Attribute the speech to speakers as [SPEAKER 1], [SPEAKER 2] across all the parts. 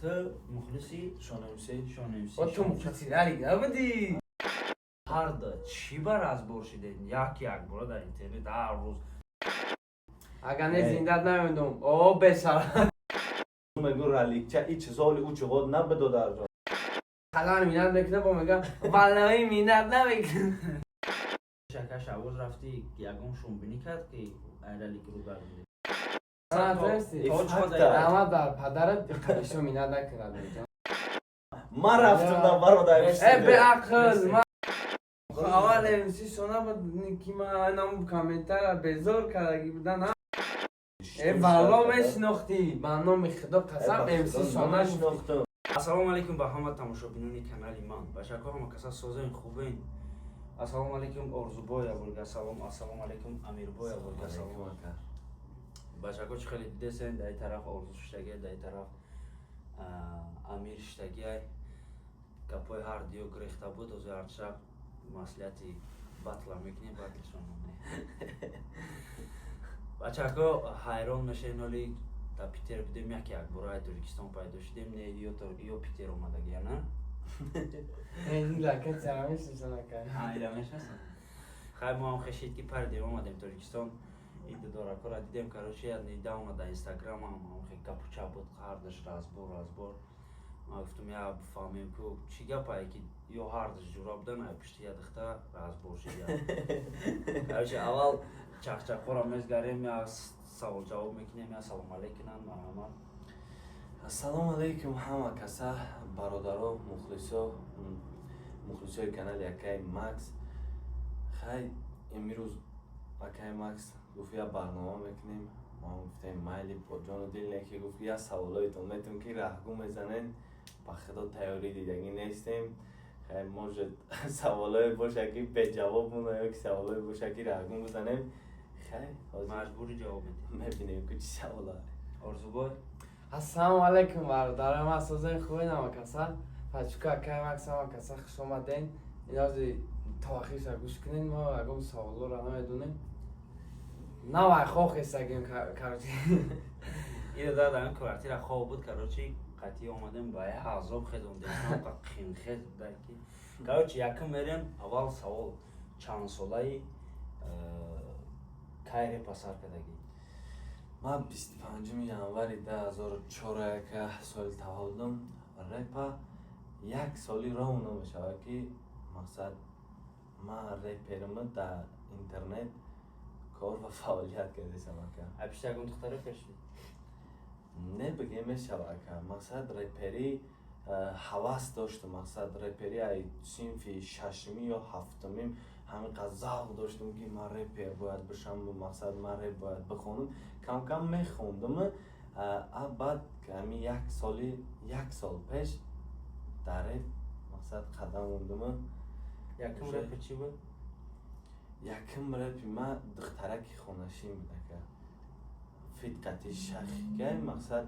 [SPEAKER 1] تو مخلصی شانویسی
[SPEAKER 2] با تو مخلصی داری نبودی
[SPEAKER 1] هر دا چی بر از برشیدین یک بار در اینترنت هر روز
[SPEAKER 2] اگر نه زندت نمیدونم او بسر
[SPEAKER 3] میگو رالیکچه ای چیزالی او چقدر نبدو در جا
[SPEAKER 2] خلان مینت نکنه با میگم والله مینت نمیکنه
[SPEAKER 1] شکش عوض رفتی یکم شنبینی کرد که ایرالیک رو برمیده
[SPEAKER 2] اما در پدرت ایشو مینت نکنه
[SPEAKER 3] ما رفتم در برادر
[SPEAKER 2] به عقل ما اول امسی سونا بود که ما نام کامنتر بزرگ کردگی بودن والله میشناختی من نام خدا قسم امسی سونا
[SPEAKER 3] شناختم
[SPEAKER 1] السلام علیکم به همه تماشابینان کانال من با شکر همه کسا سوزین خوبین السلام علیکم ارزوبای ابوالگا سلام السلام علیکم امیربای ابوالگا سلام با شکر چه خیلی دیدین در طرف ارزو شتگی در طرف امیر شتگی کپای هر دیو گرفته بود از هر شب مسئولیتی بطل میکنیم بطلشون بچه‌ها حیران میشین ولی تا پیتر بودیم یک برای ترکستان پیدا شدیم نه یا پیتر اومدگی نه
[SPEAKER 2] این لکه چرمیش نشانه کرد
[SPEAKER 1] ایرانش هستن خیلی ما هم خشید که پردیم اومدیم ترکستان این داره کار دیدیم کاروچی از نیده اومد در اینستاگرام هم خیلی کپوچه بود خردش راز بار ما گفتم یا بفهمیم که چی گپایی که یا هردش جوراب دن یا پشتی دخته راز بار شد کاروچی اول چخ خورا میزگاریم یا سوال جواب میکنیم یا سلام علیکم محمد
[SPEAKER 3] السلام علیکم همه کسا برادرها مخلصای کانال یکی مکس خیلی امروز یکی مکس گفت یا برنامه میکنیم ما گفتیم مایلی با جان و دل نکی گفت یا سوالایتون میتون که رهگو میزنین با خدا تیاری دیدگی نیستیم خیلی موجود سوالای باشه که به جواب مونه یا که سوالای باشه که رهگو بزنیم خیلی
[SPEAKER 1] مجبوری جواب بدیم
[SPEAKER 3] میبینیم که چی سوالای
[SPEAKER 1] ارزوبای
[SPEAKER 2] السلام علیکم برادرم ما سوزین خوبی نما کسا پچکا که مکس هم کسا خوش اومدین نیازی تاخیش را گوش کنین ما اگه سوالو را نمیدونیم نه وای خواه خیستگیم کارچی
[SPEAKER 1] این داده در این کارتی را خواه بود کاروچی قطعی آمدیم با یه عذاب خیدونده قیم خید درکی کاروچی یکم بریم اول سوال چند ساله کاری پسر کدگی
[SPEAKER 3] ما 25 январи 2004 که سال تولدم رپ یک سالی راه نمیشود که مقصد ما رپرم در اینترنت کار و فعالیت کرده که
[SPEAKER 1] بیشتر اگه دختره کشید
[SPEAKER 3] نه بگه میشود که مقصد رپری حواس داشتم مقصد رپری ای صنف ششمی یا هفتمی همین قضاق داشتم که من رپر باید بشم و مقصد من رپ باید بخونم کم کم میخوندم بعد که همین یک سال پیش در رپ مقصد قدم موندم
[SPEAKER 1] یکم رپ چی بود؟
[SPEAKER 3] یکم رپ ما دخترکی خونشی میده که فیدقتی شخیگه مقصد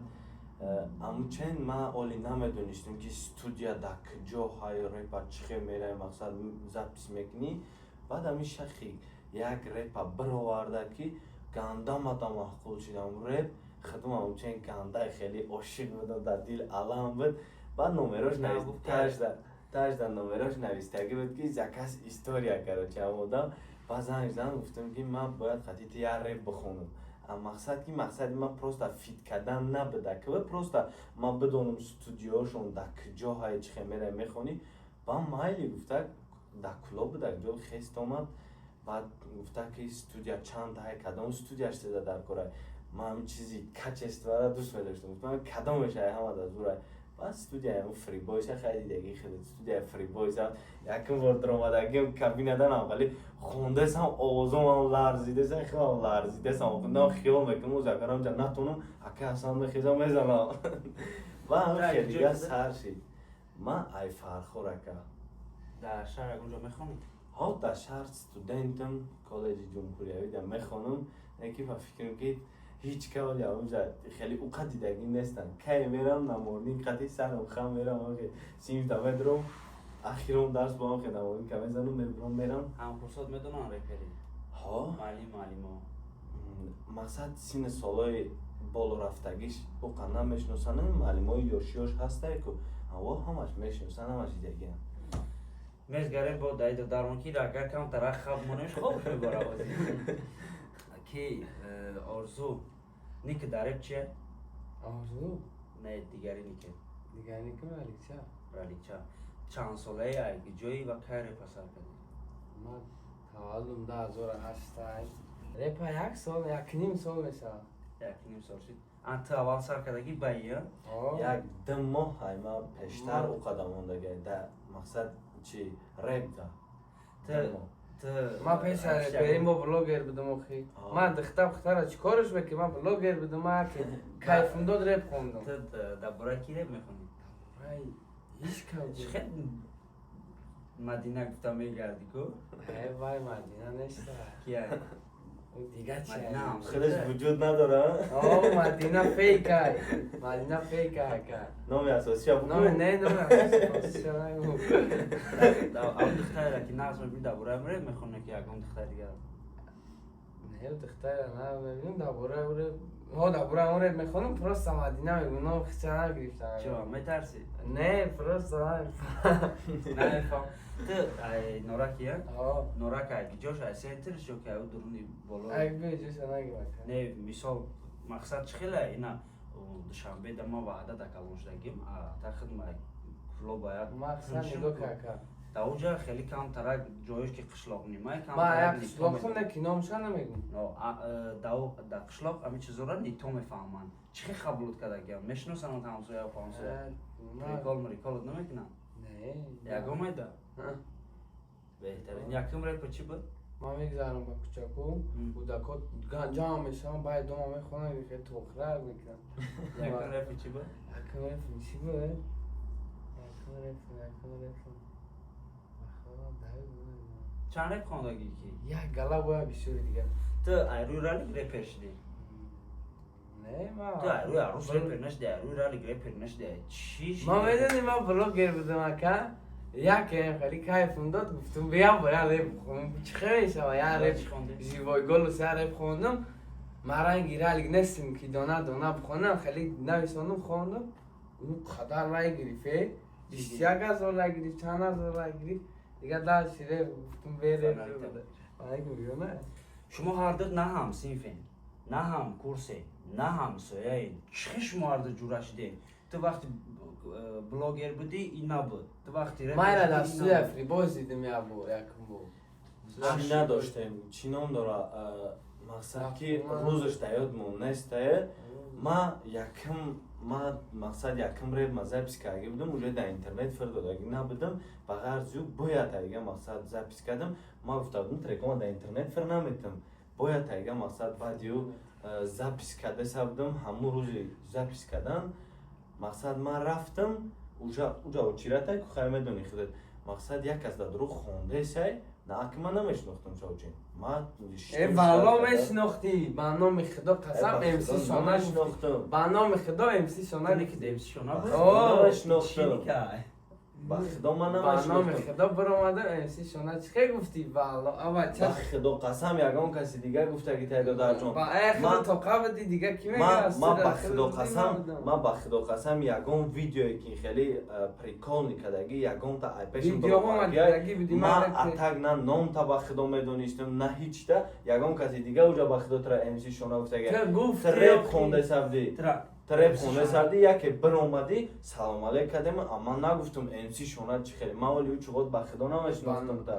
[SPEAKER 3] امو چند ما اولی نمیدونستم که استودیا در کجا های رپ چخه میره مقصد زبط میکنی بعد همین شخی یک رپ برآورده که گنده متا محقول شدم رپ خدم همون چند گنده خیلی عاشق بودم در دل علم بود بعد نمراش نویسته تاش در نمراش نویسته بود که زکس استوریا کرد چه بودم بعد زنگ گفتم که من باید خطیت یه رپ بخونم مقصد ما پروستا فیت کردن نبوده که پروستا ما بدونم استودیوشون در کجاهای چه میره میخونی با مایلی گفته در کلوب در جل خیست آمد بعد گفته که استودیا چند های کدام استودیاش دیده در کره ما همین چیزی کچ استواره دوست میداشتم گفتم کدامش های همه در زوره بعد استودیا همون فری بایش خیلی دیگه خیلی استودیا فری بایش یکم بار در اومدگیم کابینه دارم ولی خونده سم آوازم هم لرزیده سم خیلی لرزیده سم خونده خیال میکنم مذاکرم جا نتونم اکه اصلا میخیزم میزنم و همه خیلی دیگه سر شد من ای فرخوره که
[SPEAKER 1] در شهر اونجا میخونی؟
[SPEAKER 3] ها در شهر استودنتم کالج جمهوریوی در میخونم یکی فکرم که هیچ که ولی اونجا خیلی اوقات دیدگی نیستن که میرم نمورنی قطعی سرم خم میرم که سیم تا بدرم اخیرم درس با هم که نمورنی که میزنم میرم
[SPEAKER 1] هم کورسات میدونن رپری؟
[SPEAKER 3] ها
[SPEAKER 1] معلم ها
[SPEAKER 3] مقصد سین سالای боло рафтагиш уқана мешносанд маълимои ёш ҳастае ку ҳаво ҳамаш мешносанд ҳамаш идагиам
[SPEAKER 1] мезгарем бо дайда дармон ки рагар кам тарах хаб монеш хоб мебара ози ки орзу ник дареб чия
[SPEAKER 2] орзу
[SPEAKER 1] не дигари ник
[SPEAKER 2] дигари ки раликча
[SPEAKER 1] раликча чанд солаи ай ҷои ва кай репа сар кардӣ
[SPEAKER 2] ман таваллудум 2008 репа 1 сол 1.5 сол мешавад
[SPEAKER 1] 1.5 сол шуд анти аввал сар кардагӣ баия
[SPEAKER 3] як 2 моҳ ай ма пештар уқада мондагай да мақсад чи реп да
[SPEAKER 2] ман пеш аз реперим бо блогер будам охи ман духтара чикорш беки ман блогер будам ки кайфм дод реп хондам
[SPEAKER 1] ту дар бораи ки реп мехонӣ
[SPEAKER 2] ай ишкам
[SPEAKER 1] чихел мадина гуфта мегардӣ ку
[SPEAKER 2] вай мадина неста
[SPEAKER 1] кия
[SPEAKER 2] дига чи
[SPEAKER 3] худаш вуҷуд надорад
[SPEAKER 2] о мадина фейк ай мадина фейк ай ка
[SPEAKER 3] номи асосия буку
[SPEAKER 2] номи не номи асосия нагу
[SPEAKER 1] ам духтара ки нағз мебинӣ дар бораи реп мехонӣ ки ягон духтари дигар
[SPEAKER 2] не духтара на мебинем дар бораи реп дар бораи реп мехонам просто мадина мегӯм ном хича нагирифтам
[SPEAKER 1] чо метарсӣ
[SPEAKER 2] не просто
[SPEAKER 1] намефаҳм ту норакия норак аги ҷош ай сентр шо ки ау дуруни боло
[SPEAKER 2] айгӯ ҷоша нагирак
[SPEAKER 1] не мисол мақсад чӣ хела ина душанбе да ма ваъда да калон шудагим тахид ма фло бояд
[SPEAKER 2] мақсад нигоҳ карка
[SPEAKER 1] дар оҷа хеле камтарак ҷоеш ки қишлоқ нимай
[SPEAKER 2] ма як қишлоқам не ки номша намегум
[SPEAKER 1] дар қишлоқ ами чизора нито мефаҳманд чӣ хел қабулот кардагиам мешиносанд ҳамсоя памсоя прикол мриколот намекунанд ягон майда беҳтарин якум репа чӣ буд
[SPEAKER 2] ман мегзарам ба кӯчаку кӯдакот ҷамъ мешавам баъд дома мехонам хеле тухрак мекунам
[SPEAKER 1] якум репа чӣ буд
[SPEAKER 2] якум репа чӣ буд
[SPEAKER 1] чанд реп хондагӣ ки
[SPEAKER 2] як гала боя бисёри дигар
[SPEAKER 1] ту айрӯи ралик репер шудӣ
[SPEAKER 2] не ман
[SPEAKER 1] ту айрӯи арӯс репер нашуди айрӯи ралик репер нашуди чӣ
[SPEAKER 2] ман медонӣ ман блогер будам ака яке хеле кайфм дод гуфтум биям бо як реп бихонам чӣ хел мешава як реп живой голос як реп хондам маранги ралик нестим ки дона дона бихонам хеле нависондам хондам ӯ қадар лайк гирифт 21000 лайк гирифт чанд ҳазор лайк гирифт дига дашти реп гуфтум береп
[SPEAKER 1] шумо ҳарду на ҳам синфен на ҳам курсе на ҳам сояен чӣ хел шумо ҳарду ҷура шудем ту вақти блогер будӣ ин набуд ту вақти
[SPEAKER 2] майра дар студия фрибоз дидим якум бо
[SPEAKER 3] чӣ надоштем чӣ ном дора мақсад ки рӯзаш да ёд монестае ма якум ма мақсад якум реп ма запис кардаги будам уже дар интернет фирдодаги набудам ба ғарзи ӯ бояд тайга мақсад запис кардам ма гуфта будам трекома дар интернет фир наметам бояд тайга мақсад баъди ӯ запис кардаса будам ҳамун рӯзи запис кардан мақсад ман рафтам уҷа очиратай ку хай медонӣ худат мақсад як кас дар дуруғ хондесай на ки ман намешнохтам чавчин ман
[SPEAKER 2] валло мешнохтӣ ба номи худо қасам мс шона
[SPEAKER 3] шнохтам
[SPEAKER 2] ба номи худо мс шона
[SPEAKER 1] мс шона
[SPEAKER 3] намешнохтам ба худо ман
[SPEAKER 2] ба номи
[SPEAKER 3] намешнохтам
[SPEAKER 2] худо баромада мс шона чӣ хел гуфтӣ валло ава
[SPEAKER 3] ба худо қасам ягон каси дигар гуфта ки тай додарҷон
[SPEAKER 2] ба худо тоқа будӣ дига ки мегӯяд
[SPEAKER 3] ма ба худо қасам ягон видеое ки хеле приколни кадаги ягонта айпешин ма атак на номта ба худо медонистам на ҳичта ягон каси дига уҷа ба худо тра мс шона гуфтаги реп хондесавдӣ треп хонесавдӣ яке биромадӣ салом алейк кардем аман нагуфтум мс шона чӣ хеле ман вали ӯ чуғот ба худо намешнохтам та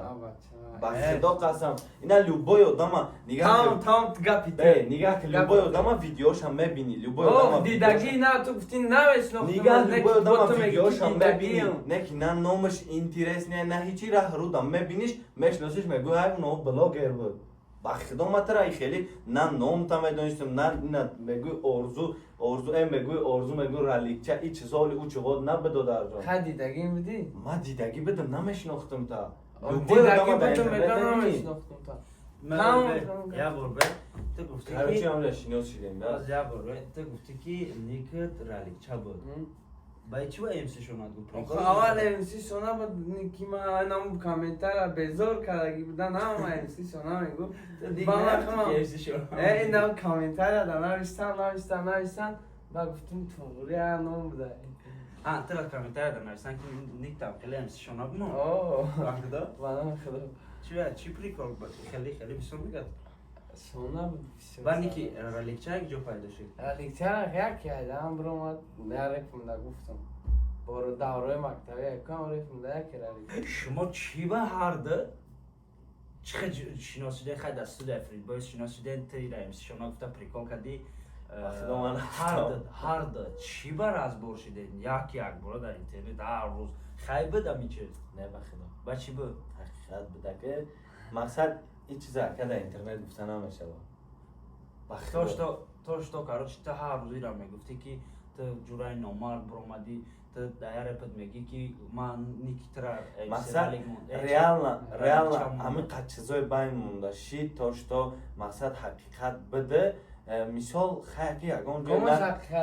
[SPEAKER 3] ба худо қасам ина любой одама нигаҳ ки любой одама видеошам мебинӣ любой одама
[SPEAKER 2] дидаги на ту гуфтӣ намешнохтам
[SPEAKER 3] нигаҳ любой одама видеошам мебинӣ не ки на номаш интересне на ҳичи раҳрудам мебиниш мешносиш мегӯй ай но блогер буд ба худо ма тара хеле на номта медонистам на мегӯй орзу мегӯй орзу мегӯй раликча и чизоли ӯ чуғот набидодарҷон
[SPEAKER 2] ха дидаги будӣ
[SPEAKER 3] ма дидаги будам намешнохтам та
[SPEAKER 2] дидаги будам медон намешнохтам та
[SPEAKER 1] я бор бе ту гуфтӣ
[SPEAKER 3] карочи ҳамҷа шинос шидем да
[SPEAKER 1] я бор бе ту гуфтӣ ки никат раликча буд Бай чӣ ва MC шунад гуфт?
[SPEAKER 2] اول امسی شونا بود که ما اینم کامنتر بزار کردگی بودن همه امسی شونا میگو با ما خمام
[SPEAKER 1] MC شунад.
[SPEAKER 2] اینم کامنتر دادن نوشتن با گفتم توری انم بوده
[SPEAKER 1] ترا комментарий да нависанд ки ник там хеле MC шунад мо.
[SPEAKER 2] اوه
[SPEAKER 1] Вақта
[SPEAKER 2] بانم خدا
[SPEAKER 1] چی پریکول بود؟ خیلی بسیار میگد.
[SPEAKER 2] شونا بود
[SPEAKER 1] ولی که лекча ҷо пайдо шуд.
[SPEAKER 2] لیکچر یک کردم برو ما نرفم گفتم برو دوره مکتبی یکم رفتم یک رفت
[SPEAKER 1] شما چی به هرده؟ چقدر شناسیده خیلی از سود افرید باید شناسیده تیره MC شما گفته پریکول کردی هرده چی بر از برشیده یک برو در اینترنت هر روز خیلی بده میچه
[SPEAKER 3] نه بخدا
[SPEAKER 1] با چی بود؟
[SPEAKER 3] حقیقت بوده که مقصد این چیزا که در اینترنت گفته نمیشه
[SPEAKER 1] توش تو کاروچ تا هر روزی را میگفتی که تو جورای نامرد برآمدی تو دایر پد میگی که من نیکتر
[SPEAKER 3] مقصد реально همین قد چیزای بین مونده شید توش تو مقصد حقیقت بده مثال خیلی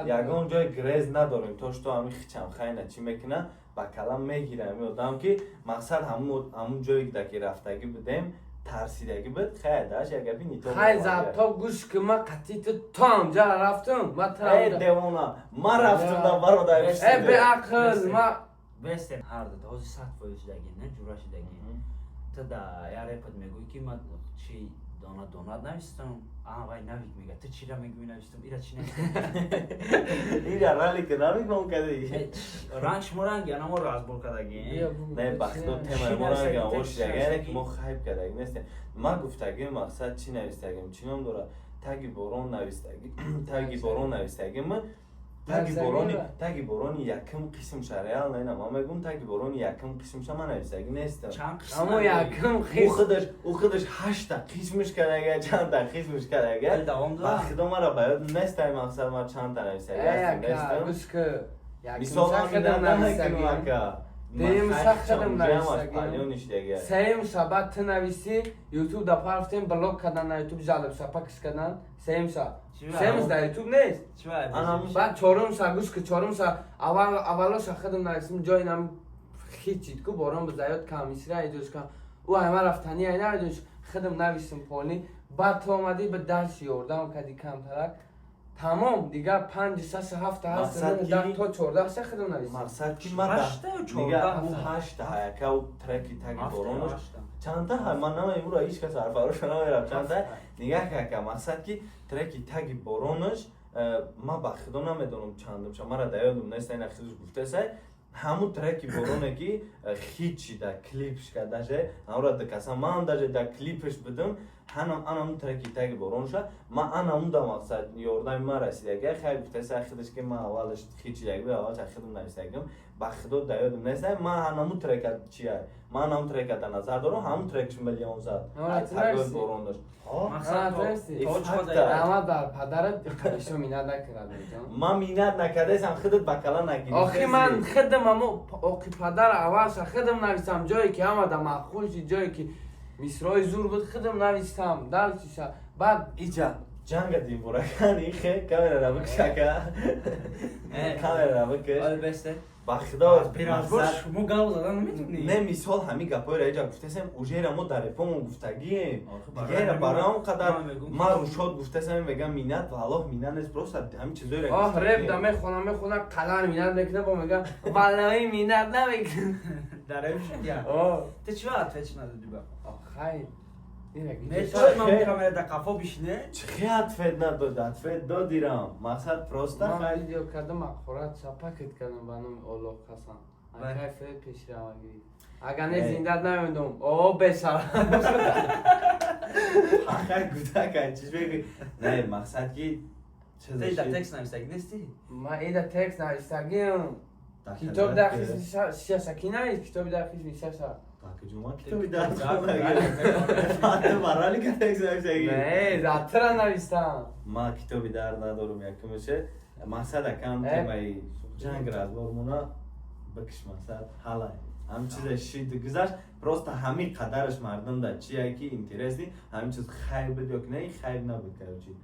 [SPEAKER 3] یگان جای گریز نداریم توش تو همین خیچم خیلی چی میکنه با کلام میگیره میادم که مقصد همون جایی که رفتگی بدیم ترسیدگی بود خیلی داشت اگه بینی تو
[SPEAKER 2] خیلی زد تا گوش که ما قطعی تو همجا رفتم
[SPEAKER 3] ای دیوانا ما رفتم دا برادر
[SPEAKER 2] ای به عقل ما
[SPEAKER 1] بستن هر دو تا 100% دگی نه جورا شدگی تو دا یاره پد میگوی که من چی دونات نوشتم وای نوید میگه تو چی را میگوی نوشتم ایرا چی نوشتم
[SPEAKER 3] ایرا رالی که نمیگم کدی
[SPEAKER 1] رنگ مرنگ انا مر از بول کدگی
[SPEAKER 3] نه بخدو تم مرنگ اوش دیگه مو خیب کدگی نیست ما گفتگی مقصد چی نوشتگیم چی نم داره تگی بارون نوشتگیم تاگی بارونی یکم قسم شریال نه ما میگم تاگی بارونی یکم قسم شما نوشتگی نیست
[SPEAKER 1] چند قسم
[SPEAKER 2] اما یکم قسم
[SPEAKER 3] او خودش 8 قسمش کرده چند تا قسمش کرده
[SPEAKER 1] دوام داره
[SPEAKER 3] خدا مرا باید نیست مقصد ما چند تا نوشتگی
[SPEAKER 2] گوش که
[SPEAKER 3] مثال نمیدونم
[SPEAKER 2] دیم سخدم نوشتگی سیم شبات تنویسی یوتیوب دا پرفتیم بلوک کردن نه یوتیوب جالب سپاکش کردن سیم در یوتیوب نیست بعد چهارم سا گوش که چهارم سا اولش خودم نوشتم جای نم خیچید که باران به زیاد کمیسی را ایجوش کن او همه رفتنی ای نویدوش خودم نوشتم پولی بعد تو آمدی به درس یوردم کدی کم ترک تمام دیگه 5 6 7 8 9 تا 14 سه خودم نوشتم
[SPEAKER 3] مقصد کی ما میگه او 8 که او ترکی تاگی بارونش چند تا من نمیدونم هیچ کس حرفاش نمیرم چند تا نگاه که مقصد کی ترکی تاگی بارونش ما با خدا نمیدونم چندم شما را دیادم نیست این اخیرش گفته سه همون ترکی بارونه کی هیچی دا کلیپش کرده شه اون دکاسا من دا کلیپش بدم همون ترکی تاگی بارون شد ما همون دا مقصد یوردم ما رسیدگی خیلی گفته سه اخیرش که ما اولش هیچی دیگه اولش اخیرم نوشتگم با خدا دیادم نیست ما همون ترک چیه ما همون ترک در نظر دارم همون ترکش میلیون زد تاگی بارون داشت
[SPEAKER 2] اما در پدرت قدشو مینت نکرده
[SPEAKER 3] ما مینت نکرده سم خودت بکلا نگیری
[SPEAKER 2] آخی من خودم اما آقی پدر اولش خودم نویستم جایی که آمده مخوشی جایی که مصرای زور بود خودم نویستم دلچیشه بعد
[SPEAKER 3] ایجا جنگ دیم برکانی خیلی کامera را بکشکه کامera را بکش با خدا
[SPEAKER 1] پیرازبرش مو گاو زدن نمیتونی
[SPEAKER 3] نه مثال همین گپای را اینجا گفتم اوجه را ما در پامون گفتگیم دیگه را برام قدر ما روشاد گفتم میگم مینت و الله مینت نیست پروست همین چیزایی را
[SPEAKER 2] آه رب دمه خونه قلان مینت نکنه با میگم والله مینت نمیکنه
[SPEAKER 1] داره میشه تو چی وقت فچ ندادی با
[SPEAKER 2] خیلی
[SPEAKER 1] نه چرا من کامera در قفا بشینه
[SPEAKER 3] چه فد نداد فد دادیرم مقصد پروست
[SPEAKER 2] من ویدیو کردم مخورات چپاکت کردم بانم اولو خسان اگه فد پیش رو گیری اگه نه زندت نمیدم او بسر
[SPEAKER 3] آخر گوده چیز بگی نه مقصد که
[SPEAKER 1] تو ایده تکس نویستگی نیستی؟
[SPEAKER 2] من ایده تکس نویستگیم کتاب در خیز شکی نیست کتاب در خیز میشه
[SPEAKER 3] جمعه کتابی در فاتح مرالی که تکس نویستگی
[SPEAKER 2] نه زیادتر نویستم
[SPEAKER 3] ما کتابی در ندارم یکمشه مقصد اکم تیمایی جنگ رازبار مونا بکش مقصد حالا هم چیز شید گذاشت پروست همین قدرش مردم در چیه که اینترستی همین چیز خیر بد یا که نه خیر نبود که چی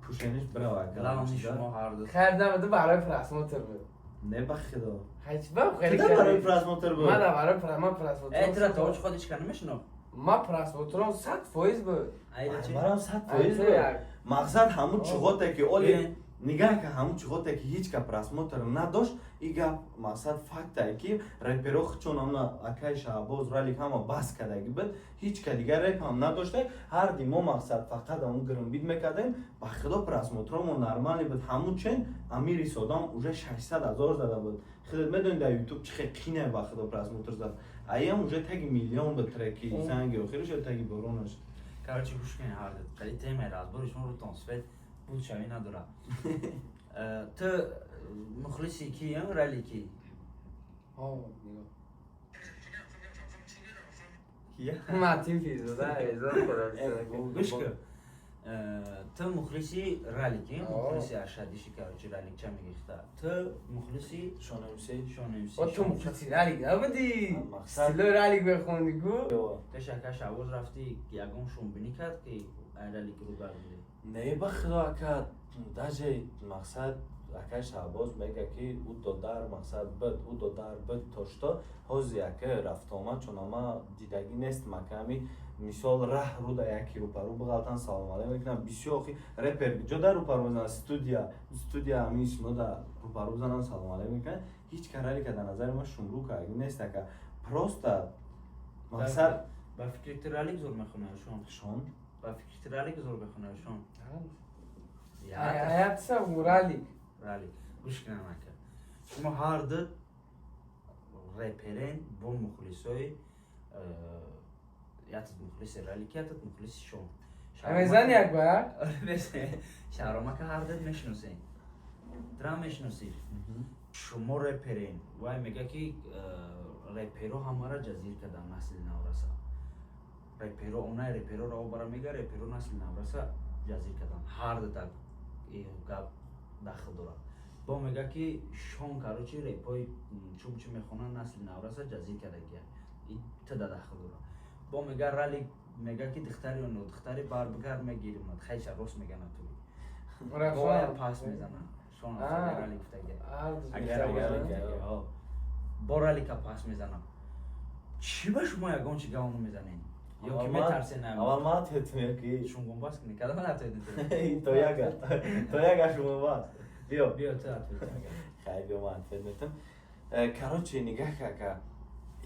[SPEAKER 3] پوشنش برای
[SPEAKER 1] گلام شما هر دو
[SPEAKER 2] خیر نبوده برای فرسماتر بود
[SPEAKER 3] не ба худо
[SPEAKER 2] Хайч ба хеле
[SPEAKER 3] кида барои просмотр буд
[SPEAKER 2] мана барои ман просмотр
[SPEAKER 1] Этра точ ходишка намешно.
[SPEAKER 2] ма просмотром 100% буд
[SPEAKER 1] Айда чи?
[SPEAKER 3] марам 100% буд мақсад ҳамун чуғоте ки оли нигоҳ ки ҳамун чуғоте ки ҳеч ка просмотр надошт и гап мақсад фактае ки реперо чун амна акай Шаҳбоз ралик ҳама бас кардаги буд ҳеч ка дигар реп ҳам надоштем ҳар ди мо мақсад фақат ҳамун гирнбит мекардем ба худо просмотромо нормалӣ буд ҳамун чен амири содам уже 600 000 зада буд худот медонед дар ютуб чӣ хел қине ба худо просмотр зад аям уже таги миллион буд треки занги охириш таги боронаш
[SPEAKER 1] Короче, гуш кунед ҳар ду. Кали тема разборишон рӯ тонсфет буд шавӣ надора. Ту мухлиси киям рали ки? Кия?
[SPEAKER 2] матин физуда
[SPEAKER 1] Гуш ку. Ту мухлиси рали ки? Мухлиси ашадиши короче рали ча мегифта. Ту мухлиси
[SPEAKER 3] шонамси
[SPEAKER 1] шонамси.
[SPEAKER 2] ту мухлиси ралик набуди
[SPEAKER 3] мақсад
[SPEAKER 2] стилои ралик бехондигу
[SPEAKER 1] Ту шака Шаҳбоз рафти ягон шумбинӣ кард ки ай ралик рӯ барбуди.
[SPEAKER 3] не ба худо ака даже мақсад акай Шаҳбоз мега ки ӯ додар мақсад буд ӯ додар буд то што ҳози ака рафтома чун ама дидаги нест маками мисол раҳ рӯ да яки рӯпарӯ биғалтан салом алейкум мекунам бисёр охи репер ҷода рӯпарӯ мезанад студия ҳамин шумо да рӯпарӯ бизанан салом алейкум мекунад ҳеч карали ка дар назари ман шумрӯ кардаги нест ака просто мақсад
[SPEAKER 1] ба фикри ту ралик зур мехонашон.
[SPEAKER 3] шон
[SPEAKER 1] Ба фикри ту ралик зур мехонашон.
[SPEAKER 2] аятса ралик
[SPEAKER 1] Рали. Гуш кунам ака. Шумо ҳар ду реперен бо мухлисои ятат мухлиси ралик ятат мухлиси шон.
[SPEAKER 2] мезани як ба
[SPEAKER 1] Шаҳромака ҳар ду мешиносен. Тра мешиноси. Шумо реперен. Вай мега ки реперо ҳамара ҷазир кардан насли навраса. Реперо онай репероро обара мега реперо насли навраса ҷазир кардан. Ҳар ду так гап дахл дорад. Бо мега ки шон короче репои чум чӣ мехонанд насли навраса ҷазир кардаги. Туда дахл дорад. Бо мега рали мега ки духтари оно духтари барбигар мегирим над хайша рост меганад ту. Боя пас мезанад. Шон рали гуфтаги. Агар бо рали ка пас мезанам. Чӣ ба шумо ягон чӣ гавоно мезанед? Ё ки метарсенам.
[SPEAKER 3] аввал ман атветм ки
[SPEAKER 1] Шунгонбас кунед. Кадом атведед?
[SPEAKER 3] то яга шумобас биё
[SPEAKER 1] Биё ту атвед.
[SPEAKER 3] хай биё ман атвет метам короче нигоҳ ака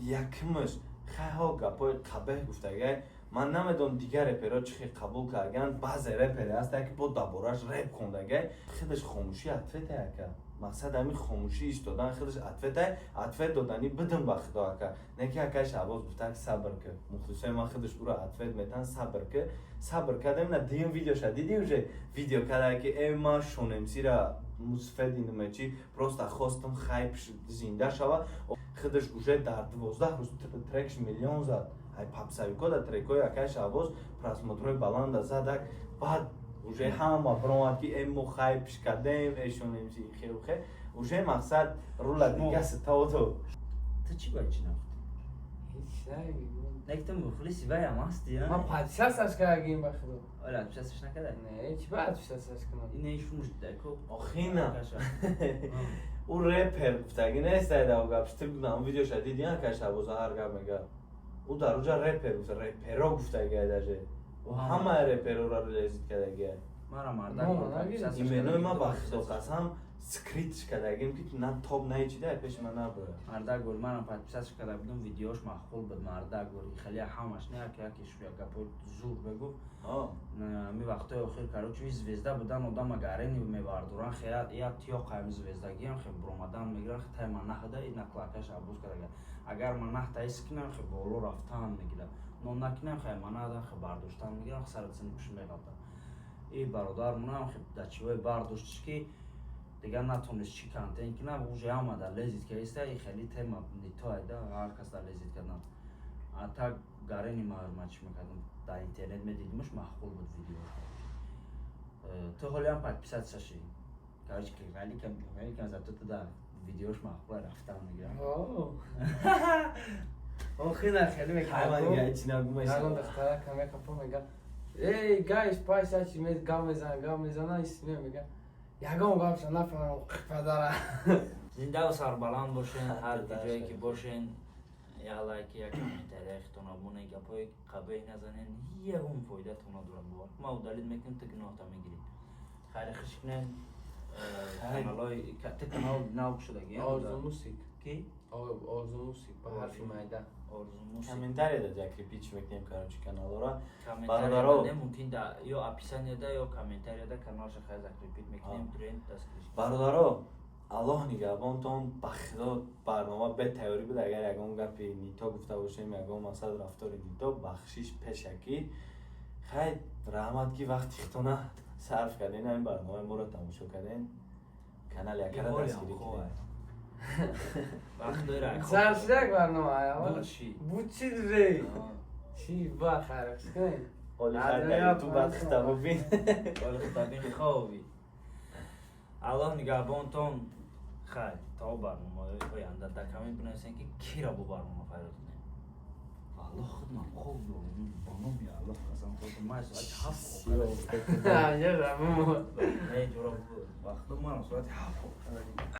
[SPEAKER 3] якмаш хайҳо гапои қабеҳ гуфтагай ман намедонам дигар реперо чӣ хел қабул кардаганд баъзе репери ҳастанд ки бо дабораш реп хондагай худаш хомӯшӣ атветай ака мақсад ҳамин хомӯшӣ истодан худаш атветай атвет додани бидим ба худо ака не ки акай Шаҳбоз гуфтаг сабр ки мухлисои ман худаш ӯро атвет метан сабр кардем на дим видеоша диди уже видео кардага ки ман шонемсира мусфеди намечи просто хостам хайп зинда шава худаш уже дар 12 рӯз трекш миллион зад ай папсавико да трекои акай Шаҳбоз просмотрои баланда задак баъд уже ҳама промад ки мо хайпш кардем шонемси хелхе уже мақсад рула дига ситавото
[SPEAKER 1] Ту чӣ баи чӣ нафти? Нек ту мухлиси вай ҳам ҳасти?
[SPEAKER 2] ман падишасаш кардагим ба худо
[SPEAKER 1] Оля адписасаш накарда?
[SPEAKER 2] не чӣ ба падишасаш кунам
[SPEAKER 1] Ин ишум дако.
[SPEAKER 3] охина ӯ репер гуфтаги нестай да гап штиб нам видеоша диди акай Шаҳбоз ҳар гап мега ӯ дар уҷа репер гуфта реперо гуфтаги даже ҳамаи репероро лезит кадаги
[SPEAKER 1] Мара мардак
[SPEAKER 3] именои ман ба худо қасам скритш кардагим ки на тоб на ичида пеш ман набура
[SPEAKER 1] мардак гур манам подписасаш карда будам видеош махқул буд мардак гур хеле ҳамаш не якиш гапои зур бегуфт ми вақтои охир короче звезда будан одам агарени мебардоран хеле я тиё қайми звездагиам хе бромадан мегиран хе тай манахда ина клака Шаҳбоз кардага агар манах таис кинам хе боло рафтан мегира но накинам хе манада хе бардоштан мегирам саратсини куш меғалта и бародар мунам хе дачивой бардоштиш ки дигар натонист чӣ контент кинам уже ҳамада лезит каиста и хеле тема нитоайда ҳар кас да лезит кардам а так гарени ма чӣ мекардам дар интернет медидимаш махқул буд видео ту ҳолиам подписатсаши короче ки великам за ту да видеош махқула рафтан мегирам
[SPEAKER 2] охина хеле мекардагон духтара камекапо мега эй гайш пайса чӣ гав мезана исме мега ягон гапша нафаҳмам падара
[SPEAKER 1] زنده و سربلند باشین هر
[SPEAKER 3] درست
[SPEAKER 1] جایی که
[SPEAKER 3] است.
[SPEAKER 1] باشین یا لایک یا کامنتاری اختون ابونه گپای قبیح نزنین یه هم فایده تونا دورم بار ما و دلیل میکنیم تا گناه تا میگیرید خیلی خوش کنین
[SPEAKER 3] خیلی.
[SPEAKER 1] کانالای کانال نو شده گیم
[SPEAKER 2] آرزو موسیک
[SPEAKER 1] کی
[SPEAKER 2] آرزو موسیک با حرفی میده
[SPEAKER 1] آرزو موسیقی
[SPEAKER 3] Комментарий да ҷакри пич мекунем короче каналора.
[SPEAKER 1] комментарий
[SPEAKER 3] Бародаро.
[SPEAKER 1] да мумкин да ё описанияда ё комментарияда каналша хай закрепит мекунем тренд дасткриш
[SPEAKER 3] бародаро аллоҳ нигаҳбонтон ба худо барнома бетайёрӣ буд агар ягон гапи нито гуфта бошем ягон масъал рафтори нито бахшиш пешакӣ хай раҳмат ки вақти худтона сарф карден ҳамин барномаи моро тамошо карден канал якара дастгирӣ кардем
[SPEAKER 1] вақт дора
[SPEAKER 2] Sarşırak var mı ya?
[SPEAKER 1] Bulşi.
[SPEAKER 2] Bu çizre. Şi bak harika.
[SPEAKER 3] оли
[SPEAKER 2] Адрия
[SPEAKER 3] хай ту бад
[SPEAKER 2] Франко.
[SPEAKER 3] хитабу бин
[SPEAKER 1] ولی خطابین خوابی الله نگهبانتون خیر تا برنامه آینده در کامنت بنویسین که کی را با برنامه فیروز کنیم الله خود من خوب برنامه یا الله قسم خودم ما ساعت 7
[SPEAKER 2] Ya ya bu.
[SPEAKER 1] ای جورا وقت ما ساعت 7